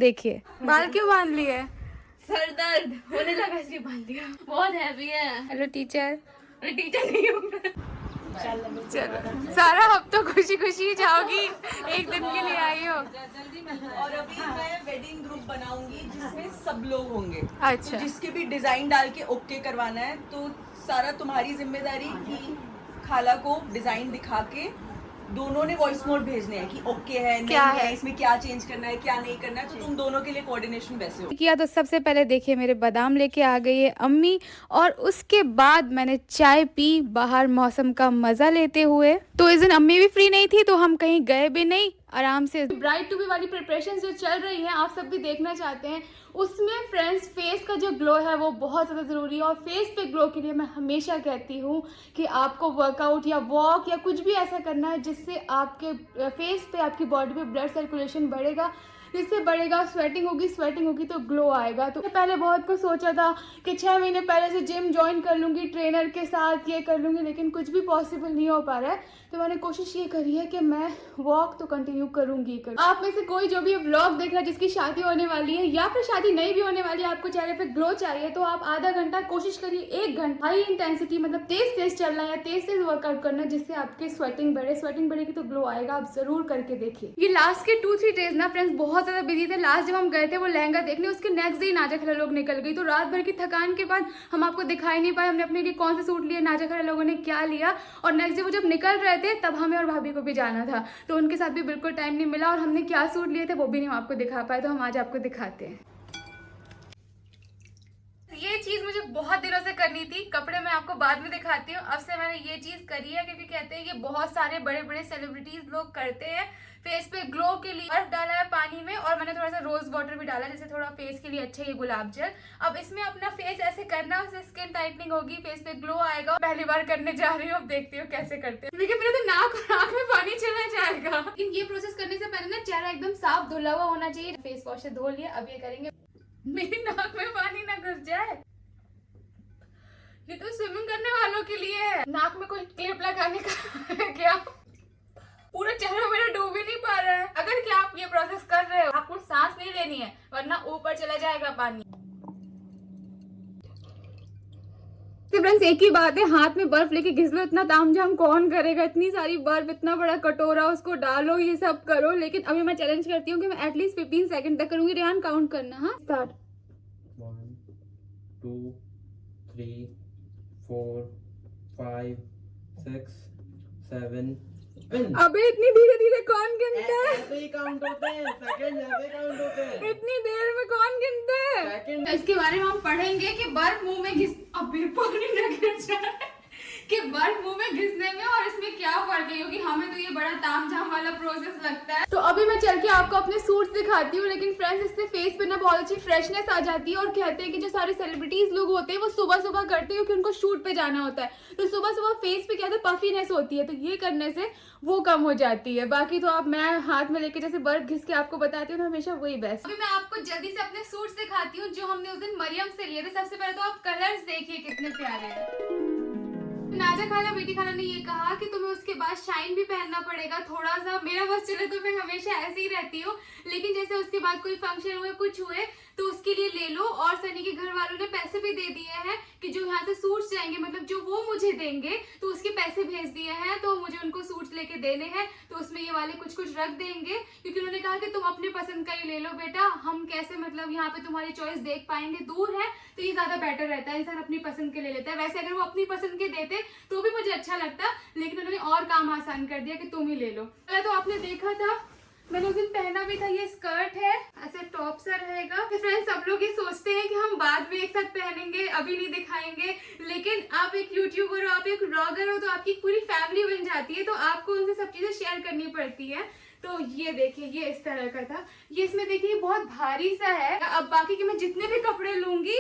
देखिए बाल क्यों बांध लिए? सर दर्द होने लगा इसलिए बांध दिया, बहुत हैवी है। Hello teacher. टीचर नहीं हूँ मैं। चलो सारा अब तो खुशी खुशी जाओगी, एक दिन के लिए आई हो। और अभी मैं वेडिंग ग्रुप बनाऊंगी जिसमें सब लोग होंगे। अच्छा। तो जिसके भी डिजाइन डाल के ओके करवाना है तो सारा तुम्हारी जिम्मेदारी कि खाला को डिजाइन दिखा के दोनों ने वॉइस नोट भेजने हैं कि ओके है नहीं क्या है, है? इसमें क्या चेंज करना है क्या नहीं करना है, तो तुम दोनों के लिए कोऑर्डिनेशन वैसे हो। किया तो सबसे पहले देखिए मेरे बादाम लेके आ गई है अम्मी, और उसके बाद मैंने चाय पी बाहर मौसम का मजा लेते हुए। तो इस दिन अम्मी भी फ्री नहीं थी तो हम कहीं गए भी नहीं, आराम से ब्राइड टू बी वाली प्रिपरेशन जो चल रही है आप सब भी देखना चाहते हैं, उसमें फ्रेंड्स फेस का जो ग्लो है वो बहुत ज़्यादा ज़रूरी है। और फेस पे ग्लो के लिए मैं हमेशा कहती हूँ कि आपको वर्कआउट या वॉक या कुछ भी ऐसा करना है जिससे आपके फेस पे आपकी बॉडी पे ब्लड सर्कुलेशन बढ़ेगा, जिससे बढ़ेगा, स्वेटिंग होगी तो ग्लो आएगा। तो पहले बहुत कुछ सोचा था कि 6 महीने पहले से जिम ज्वाइन कर लूँगी ट्रेनर के साथ, ये कर लूँगी, लेकिन कुछ भी पॉसिबल नहीं हो पा रहा है। तो मैंने कोशिश ये करी है कि मैं वॉक तो कंटिन्यू करूँगी। आप में से कोई जो भी व्लॉग देख रहा है जिसकी शादी होने वाली है या फिर शादी नहीं भी होने वाली है, आपको चेहरे पे ग्लो चाहिए तो आप आधा घंटा कोशिश करिए, 1 घंटा हाई इंटेंसिटी मतलब तेज चलना है, तेज वर्कआउट करना, जिससे आपकी स्वेटिंग बढ़ेगी तो ग्लो आएगा। आप जरूर करके देखिए। ये लास्ट के 2-3 डेज ना फ्रेंड्स बहुत ज्यादा बिजी थे। लास्ट जब हम गए थे वो लहंगा देखने, उसके नेक्स्ट डे नाजा खरा लोग निकल गई, तो रात भर की थकान के बाद हम आपको दिखाई नहीं पाए हमने अपने लिए कौन सा सूट लिया, नाजा खरा लोगों ने क्या लिया। और नेक्स्ट डे वो जब निकल रहे थे तब हमें और भाभी को भी जाना था, तो उनके साथ भी बिल्कुल टाइम नहीं मिला, और हमने क्या सूट लिए थे वो भी नहीं हम आपको दिखा पाए, तो हम आज आपको दिखाते हैं। ये चीज मुझे बहुत दिनों से करनी थी, कपड़े मैं आपको बाद में दिखाती हूँ, अब से मैंने ये चीज करी है क्योंकि कहते हैं कि बहुत सारे बड़े बड़े सेलिब्रिटीज लोग करते हैं फेस पे ग्लो के लिए। बर्फ डाला है पानी में और मैंने थोड़ा सा रोज वाटर भी डाला है, जैसे थोड़ा फेस के लिए अच्छा है ये गुलाब जल। अब इसमें अपना फेस ऐसे करना, उससे स्किन टाइटनिंग होगी, फेस पे ग्लो आएगा। पहली बार करने जा रही हूँ, अब देखती हूँ कैसे करते हैं। देखिए मेरे तो नाक और आँख में पानी चला जाएगा। लेकिन ये प्रोसेस करने से पहले ना चेहरा एकदम साफ धुला हुआ होना चाहिए। फेस वॉश से धो लिया, अब ये करेंगे, मेरी नाक में पानी ना घुस जाए। ये तो स्विमिंग करने वालों के लिए है, नाक में कोई क्लिप लगाने का है क्या? पूरा चेहरा मेरा डूब ही नहीं पा रहा है। अगर क्या आप ये प्रोसेस कर रहे हो, आपको सांस नहीं लेनी है वरना ऊपर चला जाएगा पानी। तो फ्रेंड्स एक ही बात है, हाथ में बर्फ लेके घिस लो, इतना तामझाम कौन करेगा, इतनी सारी बर्फ, इतना बड़ा कटोरा, उसको डालो, ये सब करो। लेकिन अभी मैं चैलेंज करती हूँ कि मैं एटलीस्ट 15 सेकंड तक करूंगी। रेहान काउंट करना। हाँ स्टार्ट। 1 2 3 4 5 6 7। अबे इतनी धीरे धीरे कौन गिनता है? ऐसे ही काउंट होते हैं, सेकंड ऐसे काउंट होते हैं। इतनी देर में कौन गिनता है? सेकंड। इसके बारे में हम पढ़ेंगे कि बर्फ मुंह में घिस, अबे पानी न गिर जाए, कि बर्फ मुंह में घिसने में और इसमें क्या फर्क है, क्योंकि हमें तो ये बड़ा तामझाम वाला प्रोसेस लगता है। तो अभी मैं चल के आपको अपने सूट्स दिखाती हूँ, लेकिन फ्रेंड्स इससे फेस पे ना बहुत अच्छी फ्रेशनेस आ जाती है। और कहते हैं कि जो सारे सेलिब्रिटीज लोग होते हैं वो सुबह सुबह करते हैं क्योंकि उनको शूट पे जाना होता है, तो सुबह सुबह फेस पे क्या होता है, पफीनेस होती है, तो ये करने से वो कम हो जाती है। बाकी तो आप मैं हाथ में लेके जैसे बर्फ घिस के आपको बताती हूँ ना, हमेशा वही बेस्ट। अभी मैं आपको जल्दी से अपने सूट्स दिखाती हूँ जो हमने उस दिन मरियम से लिए थे। सबसे पहले तो आप कलर्स देखिए कितने प्यारे हैं। नाजा खाला बेटी खाला ने ये कहा कि तुम्हें उसके बाद शाइन भी पहनना पड़ेगा थोड़ा सा। मेरा बस चले तो मैं हमेशा ऐसे ही रहती हूँ, लेकिन जैसे उसके बाद कोई फंक्शन हुए कुछ हुए तो उसके लिए ले लो। और सनी के घर वालों ने पैसे भी दे दिए हैं कि जो यहाँ से सूट्स जाएंगे, मतलब जो वो मुझे देंगे तो उसके पैसे भेज दिए हैं, तो मुझे उनको सूट्स लेके देने हैं, तो उसमें ये वाले कुछ कुछ रख देंगे, क्योंकि उन्होंने कहा कि तुम अपने पसंद का ही ले लो बेटा, हम कैसे मतलब यहाँ पे तुम्हारी चॉइस देख पाएंगे, दूर है तो ये ज्यादा बेटर रहता है, इंसान अपनी पसंद के ले लेता है। वैसे अगर वो अपनी पसंद के देते तो भी मुझे अच्छा लगता, लेकिन उन्होंने और काम आसान कर दिया कि तुम ही ले लो। पहले तो आपने देखा था, मैंने उस दिन पहना भी था, ये स्कर्ट है, ऐसे टॉप सा रहेगा। तो फ्रेंड्स सब लोग ये सोचते हैं कि हम बाद में एक साथ पहनेंगे, अभी नहीं दिखाएंगे, लेकिन आप एक यूट्यूबर हो, आप एक ब्लॉगर हो, तो आपकी पूरी फैमिली बन जाती है, तो आपको उनसे सब चीजें शेयर करनी पड़ती है। तो ये देखिए ये इस तरह का था, ये इसमें देखिए बहुत भारी सा है। अब बाकी के मैं जितने भी कपड़े लूंगी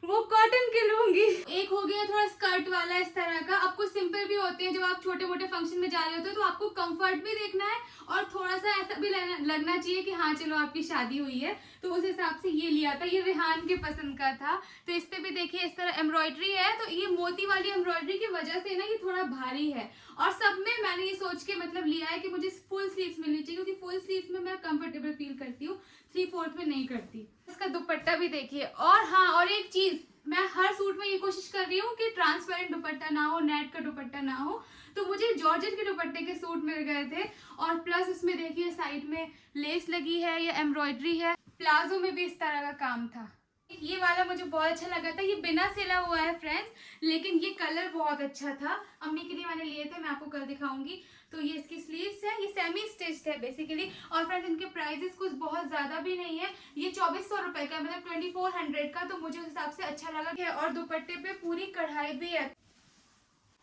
वो कॉटन के लूंगी। एक हो गया थोड़ा स्कर्ट वाला इस तरह का। आपको सिंपल भी होते हैं, जब आप छोटे मोटे फंक्शन में जा रहे होते हो तो आपको कंफर्ट भी देखना है और थोड़ा सा ऐसा भी लगना चाहिए कि हाँ चलो आपकी शादी हुई है, तो उस हिसाब से ये लिया था। ये रेहान के पसंद का था, तो इस पे भी देखिए इस तरह एम्ब्रॉयडरी है, तो ये मोती वाली एम्ब्रॉयडरी की वजह से ना ये थोड़ा भारी है। और सब में मैंने ये सोच के मतलब लिया है कि मुझे फुल स्लीव्स मिलनी चाहिए, क्योंकि फुल स्लीव्स में मैं कंफर्टेबल फील करती हूँ। 3/4 सूट में नहीं करती। इसका दुपट्टा भी देखिए। और हाँ, और एक चीज, मैं हर सूट में ये कोशिश कर रही हूँ कि ट्रांसपेरेंट दुपट्टा ना हो, नेट का दुपट्टा ना हो। तो मुझे जॉर्जेट के दुपट्टे के सूट मिल गए थे, और प्लस उसमें देखिए साइड में लेस लगी है या एम्ब्रॉयडरी है, प्लाजो में भी इस तरह का काम था। ये वाला मुझे बहुत अच्छा लगा था। ये बिना सिला हुआ है फ्रेंड्स, लेकिन ये कलर बहुत अच्छा था। अम्मी के लिए मैंने लिए थे, मैं आपको कल दिखाऊंगी। तो ये इसकी स्लीव्स है, ये सेमी स्टिच्ड है बेसिकली। और फ्रेंड्स इनके प्राइजेस कुछ बहुत ज्यादा भी नहीं है, ये 2400 रुपए का, मतलब 2400 का, तो मुझे उस हिसाब से अच्छा लगा। और दुपट्टे पे पूरी कढ़ाई भी है,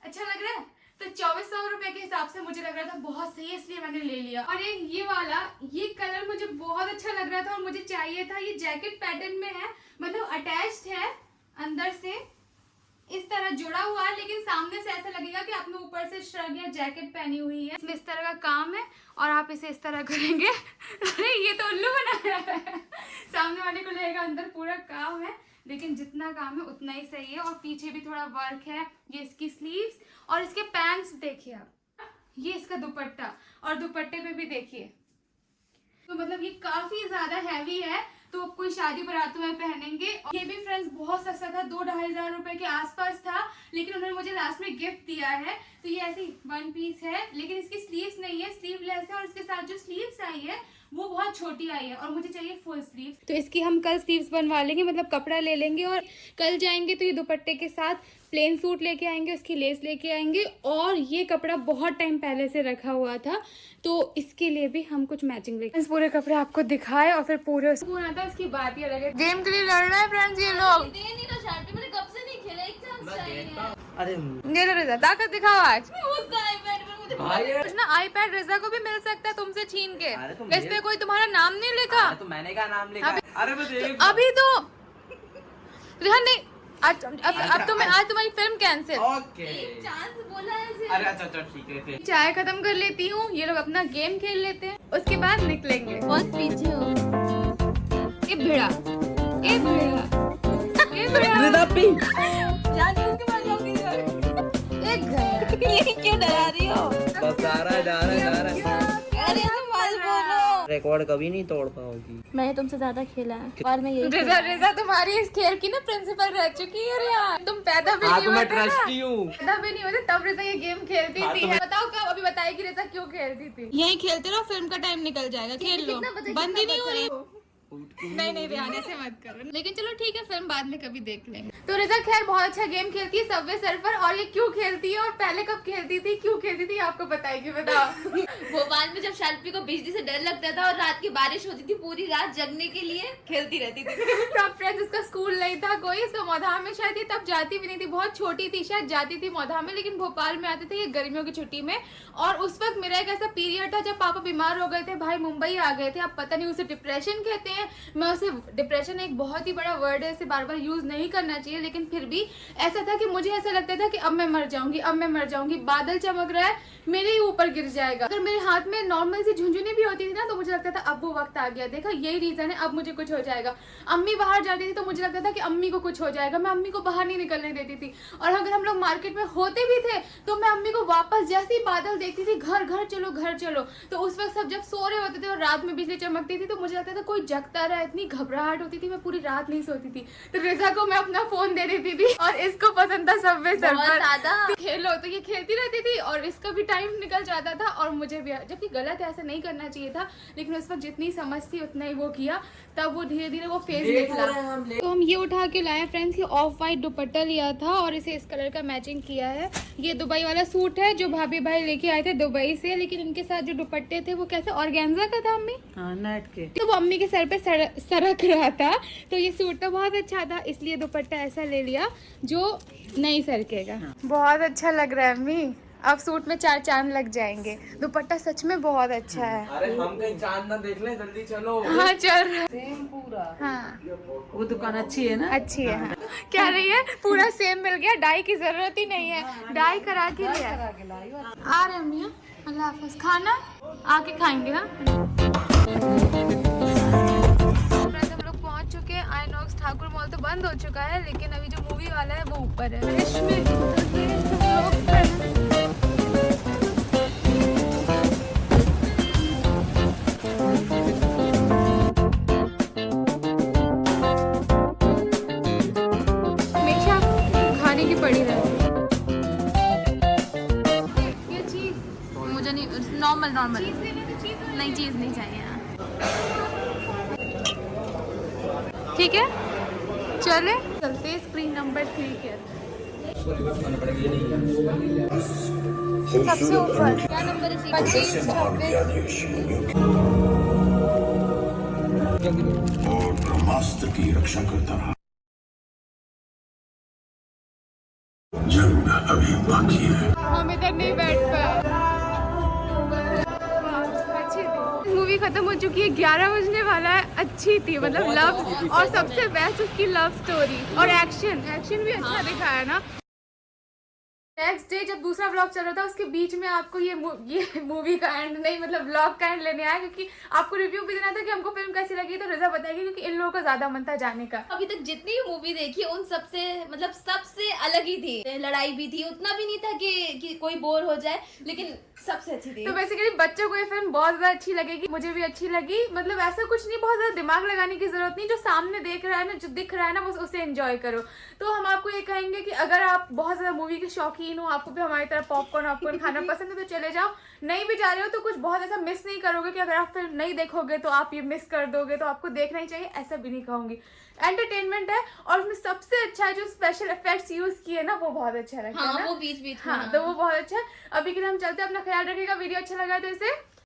अच्छा लग रहा है। तो 2400 रुपए के हिसाब से मुझे लग रहा था बहुत सही है, इसलिए मैंने ले लिया। और ये वाला, ये कलर मुझे बहुत अच्छा लग रहा था और मुझे चाहिए था। ये जैकेट पैटर्न में है, मतलब अटैच्ड है, अंदर से इस तरह जुड़ा हुआ है, लेकिन सामने से ऐसा लगेगा कि आपने ऊपर से श्रग या जैकेट पहनी हुई है। इसमें इस तरह का काम है और आप इसे इस तरह करेंगे। अरे ये तो उल्लू बनाया है। सामने वाले को लगेगा अंदर पूरा काम है, लेकिन जितना काम है उतना ही सही है। और पीछे भी थोड़ा वर्क है। ये इसकी स्लीव्स और इसके पैंट्स देखिए आप, ये इसका दुपट्टा, और दुपट्टे पे भी देखिए। तो मतलब ये काफी ज्यादा हैवी है, तो कोई शादी बारातों में पहनेंगे। ये भी फ्रेंड्स बहुत सस्ता था, 2-2500 रुपए के आसपास था, लेकिन उन्होंने मुझे लास्ट में गिफ्ट दिया है। तो ये ऐसी वन पीस है, लेकिन इसकी स्लीव्स नहीं है, स्लीवलेस है। और इसके साथ जो स्लीव्स आई है वो बहुत छोटी आई है, और मुझे चाहिए फुल स्लीव। तो इसकी हम कल स्लीव्स बनवा लेंगे, मतलब कपड़ा ले लेंगे, और कल जाएंगे तो ये दुपट्टे के साथ प्लेन सूट लेके आएंगे, उसकी लेस लेके आएंगे। और ये कपड़ा बहुत टाइम पहले से रखा हुआ था, तो इसके लिए भी हम कुछ मैचिंग लेंगे। इस पूरे कपड़े आपको दिखाए और फिर पूरे था, इसकी बात ही अलग है। गेम के लिए लड़ रहे हैं फ्रेंड्स ये लोग। दे नहीं ना शार्टी, मैंने कब से नहीं खेला, एक चांस चाहिए। अरे दे दो रिजा, ताकत दिखाओ आज। उसका आईपैड पर मुझे भाई कुछ ना, आईपैड रिजा को भी मिल सकता है तुमसे छीन के। अरे तो इस पे कोई तुम्हारा नाम नहीं लिखा। तो मैंने क्या नाम लिखा? अरे मैं देख अभी तो रिहान नहीं, आज अब तुम्हारी फिल्म कैंसिल। ओके चांस बोला है ऐसे। अरे अच्छा ठीक है फिर। चाय खत्म कर लेती हूँ, ये लोग अपना गेम खेल लेते हैं, उसके बाद निकलेंगे। बहुत पीछे हो। ए भिड़ा, ए भिड़ा, ए भिड़ा, जाने उसके बाद जाऊंगी। एक घर। ये क्यों डरा रही हो? बस जा रहा है। अरे तुम मत बोलो। रिकॉर्ड कभी नहीं तोड़ पाओगी। मैंने तुमसे ज्यादा खेला है, और मैं यही रिजा तुम्हारी इस खेल की ना प्रिंसिपल रह चुकी है यार। तुम पैदा भी नहीं मैं होते ना, ट्रस्टी हूँ। पैदा भी नहीं होते तब रिजा ये गेम खेलती हाँ, थी। तो मैं- बताओ कब, अभी बताएगी रिजा क्यों खेलती थी। यही खेलते रहो, फिल्म का टाइम निकल जाएगा, खेल लो। बंद ही नहीं हो रही। नहीं रिहान ऐसे मत करो, लेकिन चलो ठीक है, फिल्म बाद में कभी देख लेंगे। तो रिजा खैर बहुत अच्छा गेम खेलती है, सबवे सर्फर। और ये क्यों खेलती है और पहले कब खेलती थी, क्यों खेलती थी, आपको बताएगी, बताओ। भोपाल में जब शार्पी को बिजली से डर लगता था और रात की बारिश होती थी, पूरी रात जगने के लिए खेलती रहती थी। तब फ्रेंड्स इसका स्कूल नहीं था कोई, इसका मौधाम में शायद, ये तब जाती भी नहीं थी, बहुत छोटी थी शायद, जाती थी मौधाम में, लेकिन भोपाल में आते थे ये गर्मियों की छुट्टी में। और उस वक्त मेरा एक ऐसा पीरियड था जब पापा बीमार हो गए थे, भाई मुंबई आ गए थे। अब पता नहीं उसे डिप्रेशन कहते हैं, मैं उसे, डिप्रेशन एक बहुत ही बड़ा वर्ड है, इसे बार बार यूज नहीं करना चाहिए, लेकिन फिर भी ऐसा था कि मुझे ऐसा लगता था कि अब मैं मर जाऊंगी, अब मैं मर जाऊंगी, बादल चमक रहा है, मेरे ही ऊपर गिर जाएगा। अगर मेरे हाथ में नॉर्मल सी झुंझुनी भी होती थी ना, तो मुझे लगता था अब वो वक्त आ गया, देखा यही रीजन है, अब मुझे कुछ हो जाएगा। अम्मी बाहर जाती थी तो मुझे लगता था कि अम्मी को कुछ हो जाएगा, मैं अम्मी को बाहर नहीं निकलने देती थी। और अगर हम लोग मार्केट में होते भी थे तो मैं अम्मी को वापस जैसे ही बादल देखती थी, घर घर चलो, घर चलो। तो उस वक्त सब जब सो रहे होते थे और रात में बिजली चमकती थी, तो मुझे लगता था कोई जगता रहा, इतनी घबराहट होती थी, मैं पूरी रात नहीं सोती थी। तो रिजा को मैं अपना फोन दे देती थी, और इसको पसंद था सबवे सर्फर, ज्यादा खेलो, तो ये खेलती रहती थी और इसका भी टाइम निकल जाता था और मुझे भी, जबकि गलत है, ऐसा नहीं करना चाहिए था, लेकिन उस वक्त जितनी समझ थी उतना ही वो किया। तब वो धीरे धीरे वो फेज निकला। तो हम ये उठा के लाए फ्रेंड्स, ये ऑफ वाइट दुपट्टा लिया था और इसे इस कलर का मैचिंग किया है। ये दुबई वाला सूट है जो भाभी भाई लेके आए थे दुबई से, लेकिन इनके साथ जो दुपट्टे थे वो कैसे ऑर्गेन्जा का था अम्मी, नेट के, तो वो अम्मी के सर पे सरक रहा था। तो ये सूट तो बहुत अच्छा था, इसलिए दुपट्टा ऐसा ले लिया जो नहीं सरकेगा। बहुत अच्छा लग रहा है अम्मी, अब सूट में 4 चांद लग जाएंगे। दुपट्टा सच में बहुत अच्छा है। अरे हम कहीं चांद ना देख लें, जल्दी चलो। हाँ चल रहा है। सेम पूरा। हाँ वो दुकान अच्छी है ना? अच्छी है। हाँ। क्या रही है, पूरा सेम मिल गया, डाई की जरूरत ही नहीं है, डाई करा के लिया। आ रहे अम्मी, अल्लाह हाफिज। खाना आके खाएंगे। हाँ हम लोग पहुंच चुके हैं आइनॉक्स ठाकुर मॉल, तो बंद हो चुका है, लेकिन अभी जो मूवी वाला है वो ऊपर है। नॉर्मल चीज लेने तो चीज नहीं, चीज नहीं चाहिए यहाँ। ठीक है, चले चलते स्क्रीन नंबर 3 के सबसे ऊपर। क्या नंबर है? 25, 26। और ब्रह्मास्त्र की रक्षा करता रहा। जंग अभी बाकी है। हम इधर नहीं बैठ पाए। मूवी खत्म हो चुकी है, 11 बजने वाला है। अच्छी थी, मतलब लव, और सबसे बेस्ट उसकी लव स्टोरी और एक्शन भी अच्छा दिखाया ना। नेक्स्ट डे जब दूसरा व्लॉग चल रहा था, उसके बीच में आपको ये मूवी का एंड नहीं, मतलब व्लॉग का एंड लेने आया, क्योंकि आपको रिव्यू भी देना था कि हमको फिल्म कैसी लगी। तो रिजा बताएगी, क्योंकि इन लोगों का ज्यादा मन था जाने का। अभी तक जितनी भी मूवी देखी उन सबसे मतलब सबसे अलग ही थी। लड़ाई भी थी, उतना भी नहीं था कि कोई बोर हो जाए, लेकिन सबसे अच्छी थी। तो बेसिकली बच्चों को ये फिल्म बहुत ज्यादा अच्छी लगेगी, मुझे भी अच्छी लगी। मतलब ऐसा कुछ नहीं, बहुत ज्यादा दिमाग लगाने की जरूरत नहीं, जो सामने देख रहा है ना, जो दिख रहा है ना, बस उसे एंजॉय करो। तो हम आपको ये कहेंगे कि अगर आप बहुत ज्यादा मूवी के शौकीन हो, आपको भी हमारी तरह पॉपकॉर्न खाना पसंद है, तो चले जाओ। नहीं भी जा रहे हो तो कुछ बहुत ऐसा मिस नहीं करोगे कि अगर आप फिल्म नहीं देखोगे तो आप ये मिस कर दोगे। तो आपको देखना ही चाहिए, ऐसा भी नहीं कहूंगी। एंटरटेनमेंट है, और उसमें सबसे अच्छा है जो स्पेशल इफेक्ट्स यूज किए ना, वो बहुत अच्छा लगता है ना। वो बीच बीच में। हाँ, तो वो बहुत अच्छा है। अभी के लिए हम चलते हैं, अपना ख्याल रखिएगा। वीडियो अच्छा लगा तो इसे